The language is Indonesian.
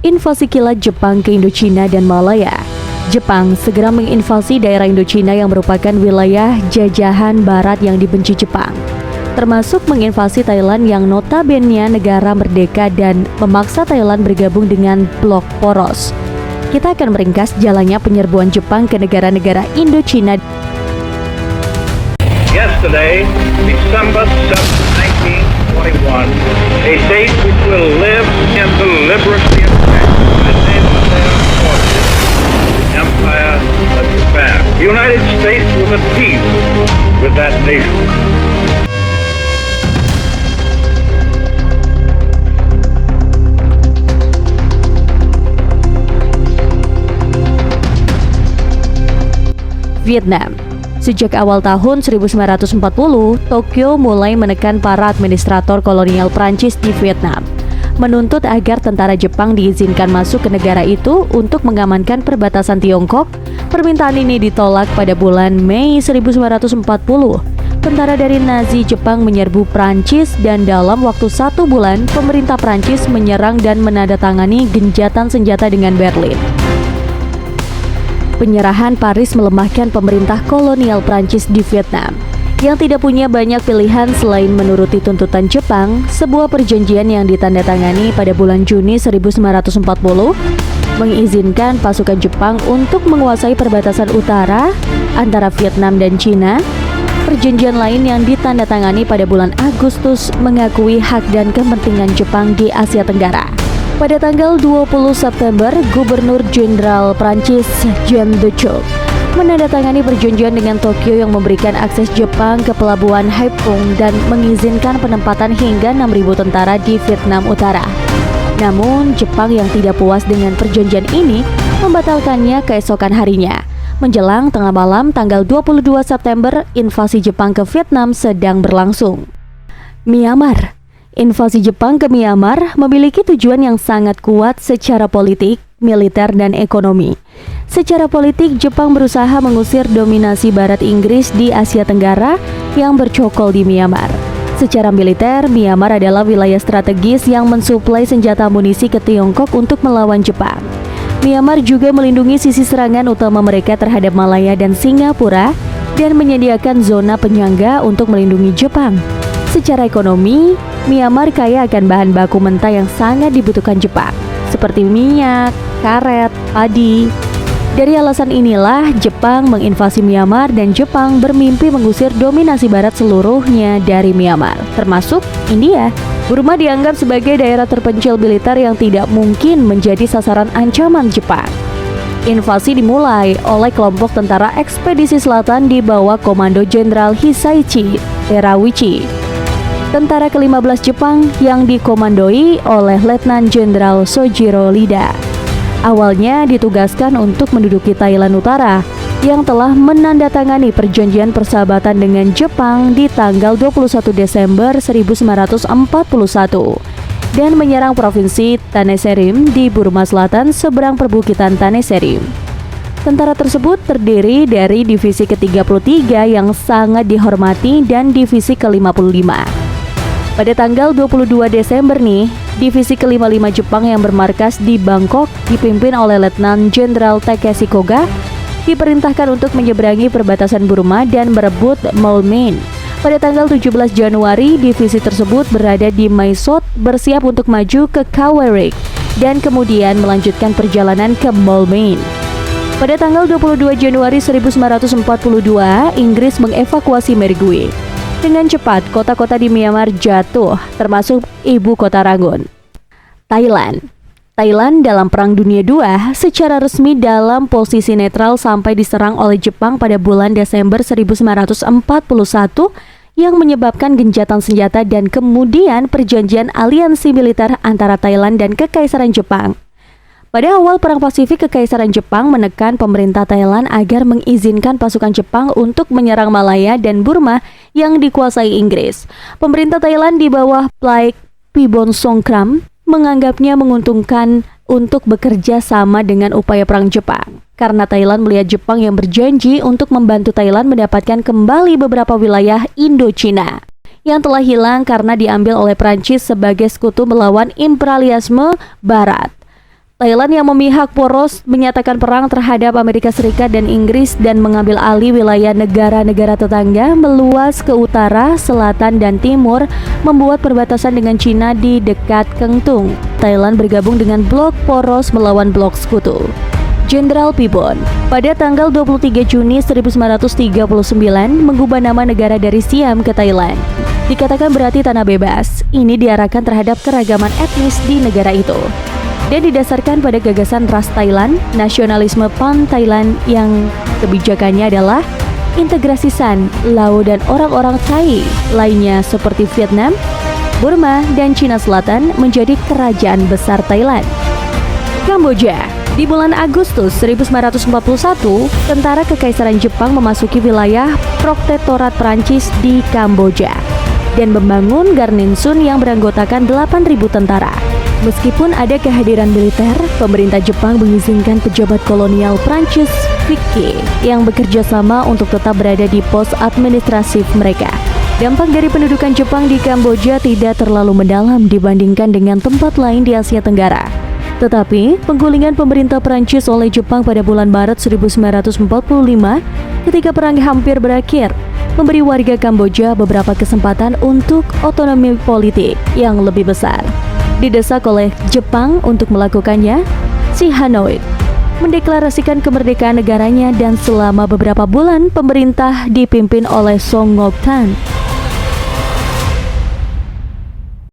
Invasi kilat Jepang ke Indochina dan Malaya. Jepang segera menginvasi daerah Indochina yang merupakan wilayah jajahan barat yang dibenci Jepang, termasuk menginvasi Thailand yang notabene negara merdeka dan memaksa Thailand bergabung dengan blok poros. Kita akan meringkas jalannya penyerbuan Jepang ke negara-negara Indochina. Yesterday, December 7, 1941, a date which will live in the liberty of the name of their forces, the Empire of Japan. The United States was at peace with that nation. Vietnam. Sejak awal tahun 1940, Tokyo mulai menekan para administrator kolonial Prancis di Vietnam, menuntut agar tentara Jepang diizinkan masuk ke negara itu untuk mengamankan perbatasan Tiongkok. Permintaan ini ditolak pada bulan Mei 1940. Tentara dari Nazi Jepang menyerbu Prancis dan dalam waktu 1 bulan, pemerintah Prancis menyerang dan menandatangani gencatan senjata dengan Berlin. Penyerahan Paris melemahkan pemerintah kolonial Prancis di Vietnam yang tidak punya banyak pilihan selain menuruti tuntutan Jepang. Sebuah perjanjian yang ditandatangani pada bulan Juni 1940 mengizinkan pasukan Jepang untuk menguasai perbatasan utara antara Vietnam dan Cina. Perjanjian lain yang ditandatangani pada bulan Agustus mengakui hak dan kepentingan Jepang di Asia Tenggara. Pada tanggal 20 September, Gubernur Jenderal Prancis Jean Duchot menandatangani perjanjian dengan Tokyo yang memberikan akses Jepang ke pelabuhan Haiphong dan mengizinkan penempatan hingga 6.000 tentara di Vietnam Utara. Namun, Jepang yang tidak puas dengan perjanjian ini membatalkannya keesokan harinya. Menjelang tengah malam tanggal 22 September, invasi Jepang ke Vietnam sedang berlangsung. Myanmar. Invasi Jepang ke Myanmar memiliki tujuan yang sangat kuat secara politik, militer, dan ekonomi. Secara politik, Jepang berusaha mengusir dominasi Barat Inggris di Asia Tenggara yang bercokol di Myanmar. Secara militer, Myanmar adalah wilayah strategis yang mensuplai senjata amunisi ke Tiongkok untuk melawan Jepang. Myanmar juga melindungi sisi serangan utama mereka terhadap Malaya dan Singapura dan menyediakan zona penyangga untuk melindungi Jepang. Secara ekonomi, Myanmar kaya akan bahan baku mentah yang sangat dibutuhkan Jepang, seperti minyak, karet, padi. Dari alasan inilah, Jepang menginvasi Myanmar dan Jepang bermimpi mengusir dominasi Barat seluruhnya dari Myanmar, termasuk India. Burma dianggap sebagai daerah terpencil militer yang tidak mungkin menjadi sasaran ancaman Jepang. Invasi dimulai oleh kelompok tentara ekspedisi selatan di bawah Komando Jenderal Hisaichi Terauchi. Tentara ke-15 Jepang yang dikomandoi oleh Letnan Jenderal Sojiro Iida awalnya ditugaskan untuk menduduki Thailand Utara yang telah menandatangani perjanjian persahabatan dengan Jepang di tanggal 21 Desember 1941 dan menyerang provinsi Taneserim di Burma Selatan seberang perbukitan Taneserim. Tentara tersebut terdiri dari divisi ke-33 yang sangat dihormati dan divisi ke-55. Pada tanggal 22 Desember nih, divisi ke-55 Jepang yang bermarkas di Bangkok dipimpin oleh Letnan Jenderal Takeshi Koga diperintahkan untuk menyeberangi perbatasan Burma dan merebut Moulmein. Pada tanggal 17 Januari, divisi tersebut berada di Mae Sot bersiap untuk maju ke Kawerik dan kemudian melanjutkan perjalanan ke Moulmein. Pada tanggal 22 Januari 1942, Inggris mengevakuasi Mergui. Dengan cepat, kota-kota di Myanmar jatuh, termasuk ibu kota Rangoon. Thailand dalam Perang Dunia II secara resmi dalam posisi netral sampai diserang oleh Jepang pada bulan Desember 1941 yang menyebabkan gencatan senjata dan kemudian perjanjian aliansi militer antara Thailand dan Kekaisaran Jepang. Pada awal Perang Pasifik, Kekaisaran Jepang menekan pemerintah Thailand agar mengizinkan pasukan Jepang untuk menyerang Malaya dan Burma yang dikuasai Inggris. Pemerintah Thailand di bawah Plaek Phibonsongkhram menganggapnya menguntungkan untuk bekerja sama dengan upaya perang Jepang, karena Thailand melihat Jepang yang berjanji untuk membantu Thailand mendapatkan kembali beberapa wilayah Indochina yang telah hilang karena diambil oleh Prancis sebagai sekutu melawan imperialisme Barat. Thailand yang memihak poros menyatakan perang terhadap Amerika Serikat dan Inggris dan mengambil alih wilayah negara-negara tetangga meluas ke utara, selatan, dan timur, membuat perbatasan dengan Cina di dekat Kengtung. Thailand bergabung dengan blok poros melawan blok sekutu. Jenderal Pibon pada tanggal 23 Juni 1939 mengubah nama negara dari Siam ke Thailand. Dikatakan berarti tanah bebas. Ini diarahkan terhadap keragaman etnis di negara itu dan didasarkan pada gagasan ras Thailand, nasionalisme Pan-Thailand yang kebijakannya adalah integrasi San, Lao, dan orang-orang Thai lainnya seperti Vietnam, Burma, dan Cina Selatan menjadi kerajaan besar Thailand. Kamboja. Di bulan Agustus 1941, tentara Kekaisaran Jepang memasuki wilayah Protektorat Prancis di Kamboja dan membangun garnison yang beranggotakan 8.000 tentara. Meskipun ada kehadiran militer, pemerintah Jepang mengizinkan pejabat kolonial Prancis Vichy yang bekerja sama untuk tetap berada di pos administratif mereka. Dampak dari pendudukan Jepang di Kamboja tidak terlalu mendalam dibandingkan dengan tempat lain di Asia Tenggara. Tetapi, penggulingan pemerintah Prancis oleh Jepang pada bulan Maret 1945 ketika perang hampir berakhir, memberi warga Kamboja beberapa kesempatan untuk otonomi politik yang lebih besar. Didesak oleh Jepang untuk melakukannya, si Hanoi mendeklarasikan kemerdekaan negaranya dan selama beberapa bulan pemerintah dipimpin oleh Song Ngok Tan